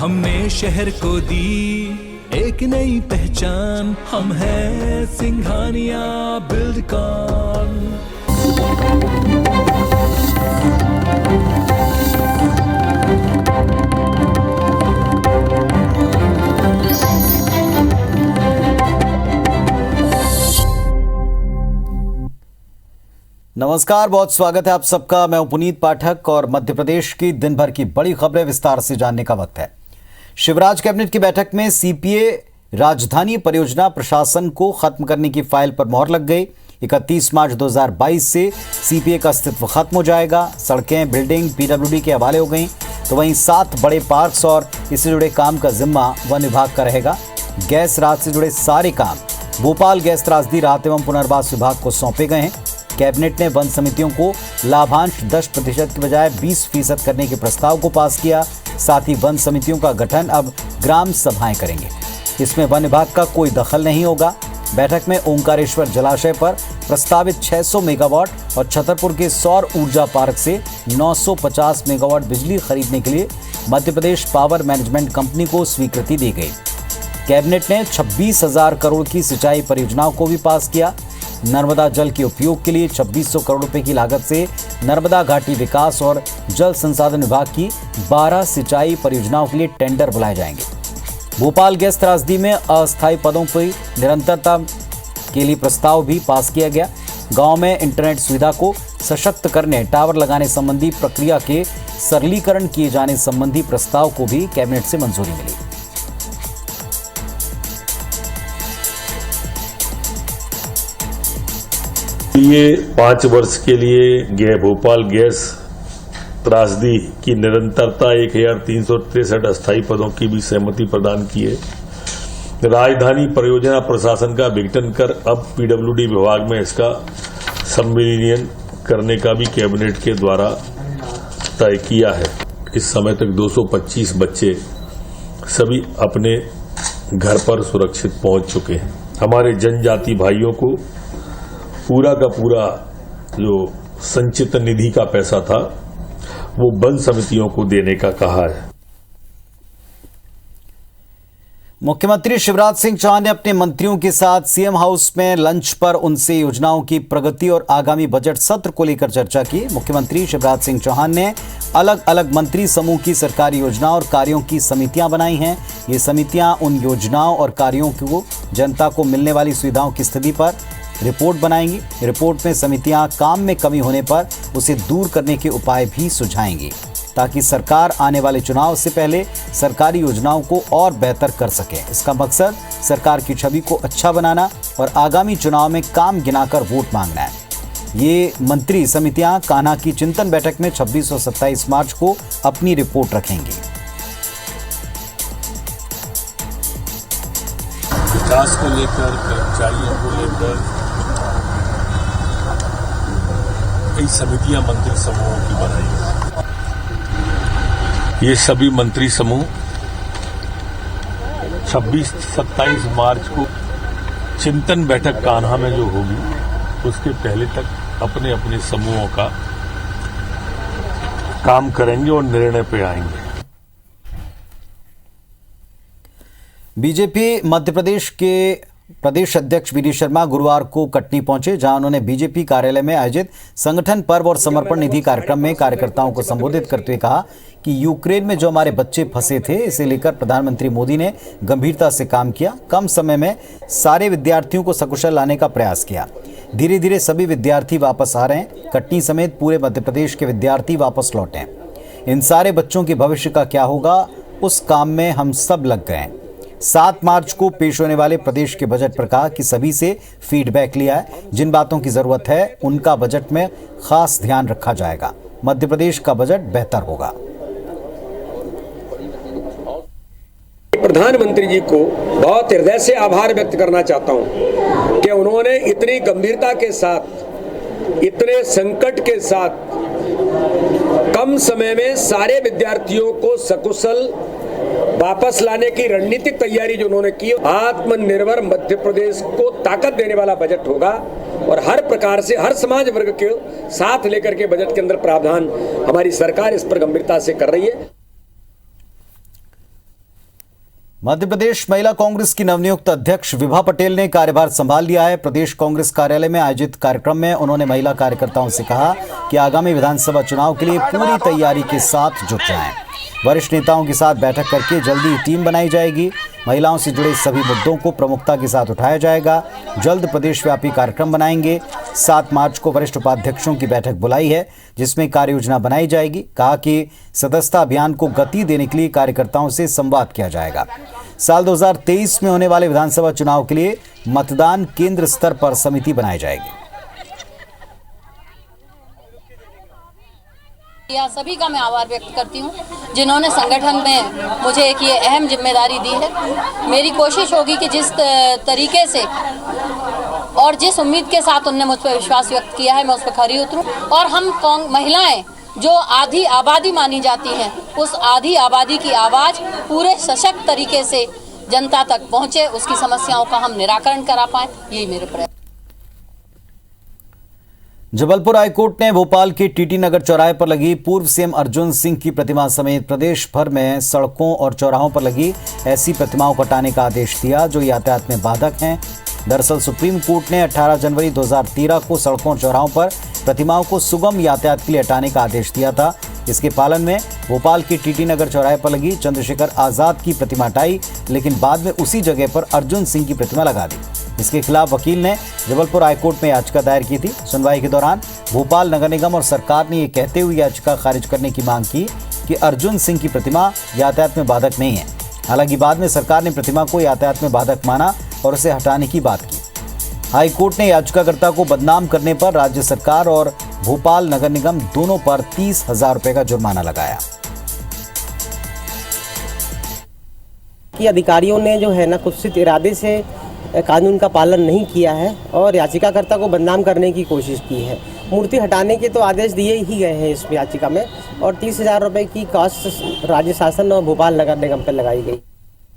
हमने शहर को दी एक नई पहचान, हम हैं सिंघानिया बिल्डकॉन। नमस्कार, बहुत स्वागत है आप सबका। मैं पुनीत पाठक और मध्य प्रदेश की दिन भर की बड़ी खबरें विस्तार से जानने का वक्त है। शिवराज कैबिनेट की बैठक में सीपीए राजधानी परियोजना प्रशासन को खत्म करने की फाइल पर मोहर लग गई। 31 मार्च 2022 से सीपीए का अस्तित्व खत्म हो जाएगा। सड़कें, बिल्डिंग पीडब्ल्यूडी के हवाले हो गई, तो वहीं 7 बड़े पार्क्स और इससे जुड़े काम का जिम्मा वन विभाग का रहेगा। गैस राहत से जुड़े सारे काम भोपाल गैस त्रासदी राहत एवं पुनर्वास विभाग को सौंपे गए हैं। कैबिनेट ने वन समितियों को लाभांश 10% की बजाय 20% करने के प्रस्ताव को पास किया। साथ ही वन समितियों का गठन अब ग्राम सभाएं करेंगे। इसमें वन विभाग का कोई दखल नहीं होगा। बैठक में ओंकारेश्वर जलाशय पर प्रस्तावित 600 मेगावाट और छतरपुर के सौर ऊर्जा पार्क से 950 मेगावाट बिजली खरीदने के लिए Madhya Pradesh power management company को स्वीकृति दी गई। कैबिनेट ने 26,000 करोड़ की सिंचाई परियोजनाओं को भी पास किया। नर्मदा जल के उपयोग के लिए 2600 करोड़ रुपए की लागत से नर्मदा घाटी विकास और जल संसाधन विभाग की 12 सिंचाई परियोजनाओं के लिए टेंडर बुलाए जाएंगे। भोपाल गैस त्रासदी में अस्थायी पदों की निरंतरता के लिए प्रस्ताव भी पास किया गया। गांव में इंटरनेट सुविधा को सशक्त करने, टावर लगाने संबंधी प्रक्रिया के सरलीकरण किए जाने संबंधी प्रस्ताव को भी कैबिनेट से मंजूरी मिली। ये 5 वर्ष के लिए भोपाल गैस त्रासदी की निरंतरता 1363 अस्थायी पदों की भी सहमति प्रदान की है। राजधानी परियोजना प्रशासन का विघटन कर अब पीडब्ल्यूडी विभाग में इसका संविलीन करने का भी कैबिनेट के द्वारा तय किया है। इस समय तक 225 बच्चे सभी अपने घर पर सुरक्षित पहुंच चुके हैं। हमारे जनजाति भाइयों को पूरा का पूरा जो संचित निधि का पैसा था वो वन समितियों को देने का कहा है। मुख्यमंत्री शिवराज सिंह चौहान ने अपने मंत्रियों के साथ सीएम हाउस में लंच पर उनसे योजनाओं की प्रगति और आगामी बजट सत्र को लेकर चर्चा की। मुख्यमंत्री शिवराज सिंह चौहान ने अलग अलग मंत्री समूह की सरकारी योजनाओं और कार्यों की समितियां बनाई हैं। ये समितियां उन योजनाओं और कार्यों को जनता को मिलने वाली सुविधाओं की स्थिति पर रिपोर्ट बनाएंगी। रिपोर्ट में समितियां काम में कमी होने पर उसे दूर करने के उपाय भी सुझाएंगी, ताकि सरकार आने वाले चुनाव से पहले सरकारी योजनाओं को और बेहतर कर सके। इसका मकसद सरकार की छवि को अच्छा बनाना और आगामी चुनाव में काम गिनाकर वोट मांगना है। ये मंत्री समितियां कान्हा की चिंतन बैठक में 26 और 27 मार्च को अपनी रिपोर्ट रखेंगी। विकास को लेकर, कर्मचारियों को लेकर कई समितियां मंत्री समूहों की बनाई गई। ये सभी मंत्री समूह 26-27 मार्च को चिंतन बैठक कान्हा में जो होगी उसके पहले तक अपने अपने समूहों का काम करेंगे और निर्णय पे आएंगे। बीजेपी मध्य प्रदेश के प्रदेश अध्यक्ष वी डी शर्मा गुरुवार को कटनी पहुंचे, जहां उन्होंने बीजेपी कार्यालय में आयोजित संगठन पर्व और समर्पण निधि कार्यक्रम में कार्यकर्ताओं को संबोधित करते हुए कहा कि यूक्रेन में जो हमारे बच्चे फंसे थे, इसे लेकर प्रधानमंत्री मोदी ने गंभीरता से काम किया। कम समय में सारे विद्यार्थियों को सकुशल लाने का प्रयास किया। धीरे धीरे सभी विद्यार्थी वापस आ रहे हैं। कटनी समेत पूरे मध्य प्रदेश के विद्यार्थी वापस लौटे हैं। इन सारे बच्चों के भविष्य का क्या होगा, उस काम में हम सब लग गए हैं। 7 मार्च को पेश होने वाले प्रदेश के बजट पर कहा कि सभी से फीडबैक लिया है। जिन बातों की जरूरत है उनका बजट में खास ध्यान रखा जाएगा। मध्य प्रदेश का बजट बेहतर होगा। प्रधानमंत्री जी को बहुत हृदय से आभार व्यक्त करना चाहता हूं कि उन्होंने इतनी गंभीरता के साथ, इतने संकट के साथ कम समय में सारे विद्यार्थियों को सकुशल वापस लाने की रणनीतिक तैयारी जो उन्होंने की। आत्मनिर्भर मध्य प्रदेश को ताकत देने वाला बजट होगा और हर प्रकार से हर समाज वर्ग के साथ लेकर के बजट के अंदर प्रावधान हमारी सरकार इस पर गंभीरता से कर रही है। मध्य प्रदेश महिला कांग्रेस की नवनियुक्त अध्यक्ष विभा पटेल ने कार्यभार संभाल लिया है। प्रदेश कांग्रेस कार्यालय में आयोजित कार्यक्रम में उन्होंने महिला कार्यकर्ताओं से कहा कि आगामी विधानसभा चुनाव के लिए पूरी तैयारी के साथ जुट जाएं। वरिष्ठ नेताओं के साथ बैठक करके जल्दी टीम बनाई जाएगी। महिलाओं से जुड़े सभी मुद्दों को प्रमुखता के साथ उठाया जाएगा। जल्द प्रदेशव्यापी कार्यक्रम बनाएंगे। 7 मार्च को वरिष्ठ उपाध्यक्षों की बैठक बुलाई है, जिसमें कार्य योजना बनाई जाएगी। कहा कि सदस्यता अभियान को गति देने के लिए कार्यकर्ताओं से संवाद किया जाएगा। साल 2023 में होने वाले विधानसभा चुनाव के लिए मतदान केंद्र स्तर पर समिति बनाई जाएगी। सभी का मैं आभार व्यक्त करती हूँ, जिन्होंने संगठन में मुझे एक ये अहम जिम्मेदारी दी है। मेरी कोशिश होगी कि जिस तरीके से और जिस उम्मीद के साथ उनने मुझ पर विश्वास व्यक्त किया है, मैं उस पर खरी उतरूं और हम महिलाएं जो आधी आबादी मानी जाती हैं, उस आधी आबादी की आवाज़ पूरे सशक्त तरीके से जनता तक पहुँचे, उसकी समस्याओं का हम निराकरण करा पाएँ, यही मेरे प्रयास। जबलपुर हाईकोर्ट ने भोपाल के टीटी नगर चौराहे पर लगी पूर्व सीएम अर्जुन सिंह की प्रतिमा समेत प्रदेश भर में सड़कों और चौराहों पर लगी ऐसी प्रतिमाओं को हटाने का आदेश दिया जो यातायात में बाधक हैं। दरअसल सुप्रीम कोर्ट ने 18 जनवरी 2013 को सड़कों और चौराहों पर प्रतिमाओं को सुगम यातायात के लिए हटाने का आदेश दिया था। इसके पालन में भोपाल के टीटी नगर चौराहे पर लगी चंद्रशेखर आजाद की प्रतिमा हटाई, लेकिन बाद में उसी जगह पर अर्जुन सिंह की प्रतिमा लगा दी। इसके खिलाफ वकील ने जबलपुर हाईकोर्ट में याचिका दायर की थी। सुनवाई के दौरान भोपाल नगर निगम और सरकार ने ये कहते हुए याचिका खारिज करने की मांग की कि अर्जुन सिंह की प्रतिमा यातायात में बाधक नहीं है। हालांकि बाद में सरकार ने प्रतिमा को यातायात में बाधक माना और उसे हटाने की बात की। हाईकोर्ट ने याचिकाकर्ता को बदनाम करने पर राज्य सरकार और भोपाल नगर निगम दोनों पर 30,000 रुपए का जुर्माना लगाया। कि अधिकारियों ने जो है ना कुत्सित इरादे से कानून का पालन नहीं किया है और याचिकाकर्ता को बदनाम करने की कोशिश की है। मूर्ति हटाने के तो आदेश दिए ही गए हैं इस याचिका में और 30,000 रुपए की कॉस्ट राज्य शासन और भोपाल नगर निगम पर लगाई गई।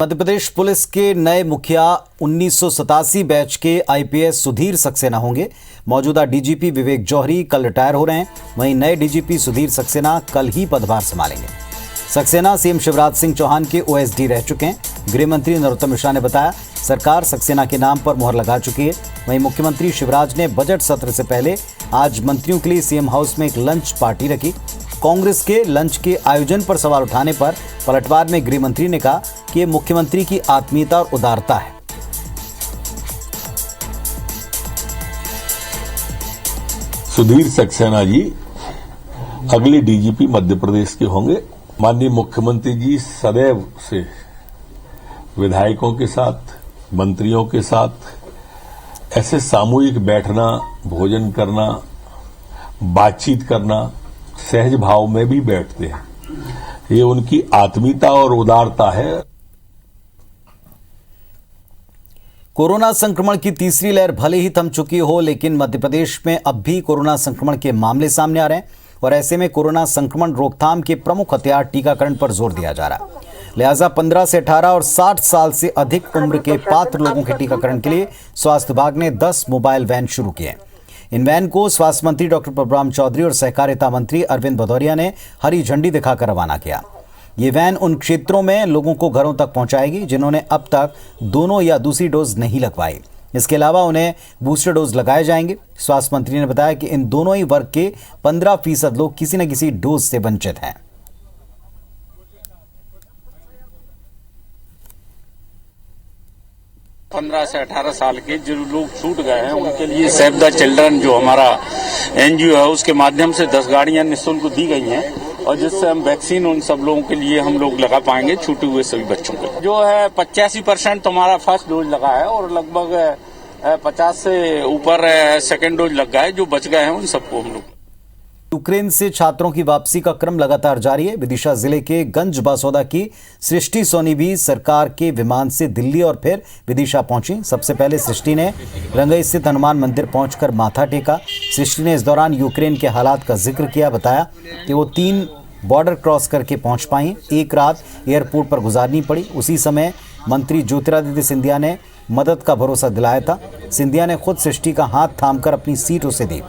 मध्य प्रदेश पुलिस के नए मुखिया 1987 बैच के आईपीएस सुधीर सक्सेना होंगे। मौजूदा डीजीपी विवेक जौहरी कल रिटायर हो रहे हैं। वहीं नए डीजीपी सुधीर सक्सेना कल ही पदभार संभालेंगे। सक्सेना सीएम शिवराज सिंह चौहान के ओएसडी रह चुके हैं। गृह मंत्री नरोत्तम मिश्रा ने बताया सरकार सक्सेना के नाम पर मुहर लगा चुकी है। वहीं मुख्यमंत्री शिवराज ने बजट सत्र से पहले आज मंत्रियों के लिए सीएम हाउस में एक लंच पार्टी रखी। कांग्रेस के लंच के आयोजन पर सवाल उठाने पर पलटवार में गृह मंत्री ने कहा कि ये मुख्यमंत्री की आत्मीयता और उदारता है। सुधीर सक्सेना जी अगले डीजीपी मध्य प्रदेश के होंगे। माननीय मुख्यमंत्री जी सदैव से विधायकों के साथ, मंत्रियों के साथ ऐसे सामूहिक बैठना, भोजन करना, बातचीत करना, सहज भाव में भी बैठते हैं। ये उनकी आत्मीयता और उदारता है। कोरोना संक्रमण की तीसरी लहर भले ही थम चुकी हो, लेकिन मध्य प्रदेश में अब भी कोरोना संक्रमण के मामले सामने आ रहे हैं और ऐसे में कोरोना संक्रमण रोकथाम के प्रमुख हथियार टीकाकरण पर जोर दिया जा रहा है। लिहाजा 15 से 18 और 60 साल से अधिक उम्र के पात्र लोगों के टीकाकरण के लिए स्वास्थ्य विभाग ने 10 मोबाइल वैन शुरू किए। इन वैन को स्वास्थ्य मंत्री डॉक्टर प्रभुराम चौधरी और सहकारिता मंत्री अरविंद भदौरिया ने हरी झंडी दिखाकर रवाना किया। ये वैन उन क्षेत्रों में लोगों को घरों तक पहुंचाएगी जिन्होंने अब तक दोनों या दूसरी डोज नहीं लगवाई। इसके अलावा उन्हें बूस्टर डोज लगाए जाएंगे। स्वास्थ्य मंत्री ने बताया कि इन दोनों ही वर्ग के 15% लोग किसी न किसी डोज से वंचित हैं। 15 से 18 साल के जो लोग छूट गए हैं उनके लिए सेव द चिल्ड्रन जो हमारा एनजीओ है उसके माध्यम से 10 गाड़ियां निःशुल्क दी गई हैं और जिससे हम वैक्सीन उन सब लोगों के लिए हम लोग लगा पाएंगे, छूटे हुए सभी बच्चों को। जो है 85% तो हमारा फर्स्ट डोज लगा है और लगभग 50 से ऊपर सेकेंड डोज लग गया है। जो बच गए हैं उन सबको हम लोग। यूक्रेन से छात्रों की वापसी का क्रम लगातार जारी है। विदिशा जिले के गंज बासौदा की सृष्टि सोनी भी सरकार के विमान से दिल्ली और फिर विदिशा पहुंची। सबसे पहले सृष्टि ने रंगई स्थित हनुमान मंदिर पहुंचकर माथा टेका। सृष्टि ने इस दौरान यूक्रेन के हालात का जिक्र किया। बताया कि वो 3 बॉर्डर क्रॉस करके पहुंच पाई। एक रात एयरपोर्ट पर गुजारनी पड़ी। उसी समय मंत्री ज्योतिरादित्य सिंधिया ने मदद का भरोसा दिलाया था। सिंधिया ने खुद सृष्टि का हाथ थामकर अपनी सीट उसे दी।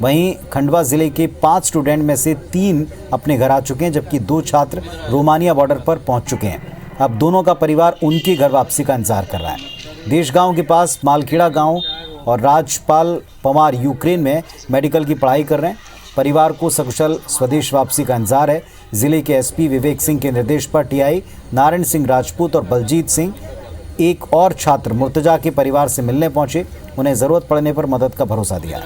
वहीं खंडवा जिले के 5 स्टूडेंट में से 3 अपने घर आ चुके हैं, जबकि 2 छात्र रोमानिया बॉर्डर पर पहुंच चुके हैं। अब दोनों का परिवार उनकी घर वापसी का इंतजार कर रहा है। देशगांव के पास मालखेड़ा गांव और राजपाल पवार यूक्रेन में मेडिकल की पढ़ाई कर रहे हैं। परिवार को सकुशल स्वदेश वापसी का इंतजार है। जिले के एसपी विवेक सिंह के निर्देश पर टीआई नारायण सिंह राजपूत और बलजीत सिंह एक और छात्र मुर्तजा के परिवार से मिलने पहुंचे। उन्हें जरूरत पड़ने पर मदद का भरोसा दिया।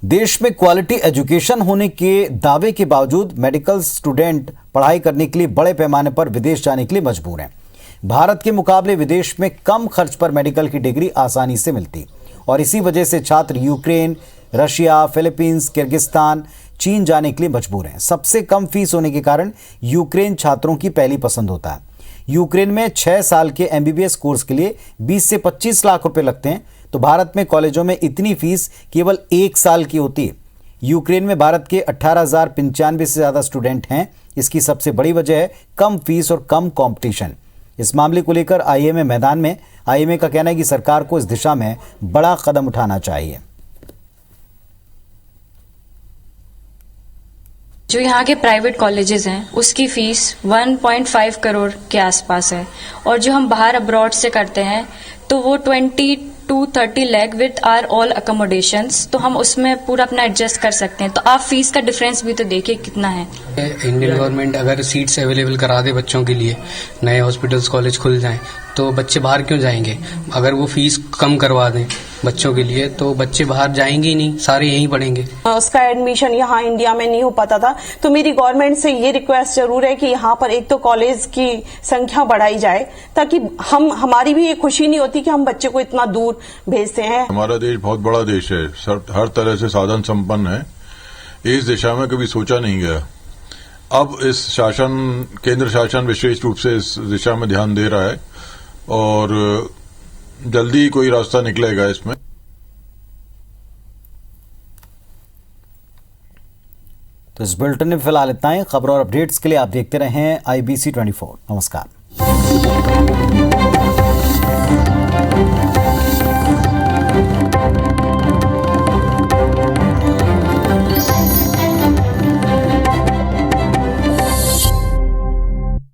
देश में क्वालिटी एजुकेशन होने के दावे के बावजूद मेडिकल स्टूडेंट पढ़ाई करने के लिए बड़े पैमाने पर विदेश जाने के लिए मजबूर हैं। भारत के मुकाबले विदेश में कम खर्च पर मेडिकल की डिग्री आसानी से मिलती और इसी वजह से छात्र यूक्रेन, रशिया, फिलीपींस, किर्गिस्तान, चीन जाने के लिए मजबूर हैं। सबसे कम फीस होने के कारण यूक्रेन छात्रों की पहली पसंद होता है। यूक्रेन में 6 साल के MBBS कोर्स के लिए 20 से 25 लाख रुपए लगते हैं, तो भारत में कॉलेजों में इतनी फीस केवल 1 साल की होती है। यूक्रेन में भारत के 18,095 से ज़्यादा स्टूडेंट हैं। इसकी सबसे बड़ी वजह है कम फीस और कम कंपटीशन। इस मामले को लेकर IIMA मैदान में। IIMA का कहना है कि सरकार को इस दिशा में बड़ा कदम उठाना चाहिए। जो यहाँ के प्राइवेट कॉलेजेस हैं उसकी फीस 1.5 करोड़ के आसपास है और जो हम बाहर अब्रॉड से करते हैं तो वो 20 to 30 lakh with are all accommodations, तो हम उसमें पूरा अपना एडजस्ट कर सकते हैं। तो आप फीस का डिफरेंस भी तो देखिए कितना है। इंडियन गवर्नमेंट अगर सीट्स अवेलेबल करा दे बच्चों के लिए, नए हॉस्पिटल्स कॉलेज खुल जाएं, तो बच्चे बाहर क्यों जाएंगे? अगर वो फीस कम करवा दें बच्चों के लिए तो बच्चे बाहर जाएंगे ही नहीं, सारे यहीं पढ़ेंगे। उसका एडमिशन यहाँ इंडिया में नहीं हो पाता था, तो मेरी गवर्नमेंट से ये रिक्वेस्ट जरूर है कि यहाँ पर एक तो कॉलेज की संख्या बढ़ाई जाए, ताकि हमारी भी ये खुशी नहीं होती कि हम बच्चे को इतना दूर भेजते हैं। हमारा देश बहुत बड़ा देश है, हर तरह से साधन संपन्न है। इस दिशा में कभी सोचा नहीं गया। अब इस केंद्र शासन विशेष रूप से इस दिशा में ध्यान दे रहा है और जल्दी कोई रास्ता निकलेगा इसमें। तो इस बुलेटिन में फिलहाल इतना ही। खबरों और अपडेट्स के लिए आप देखते रहें IBC 24। नमस्कार।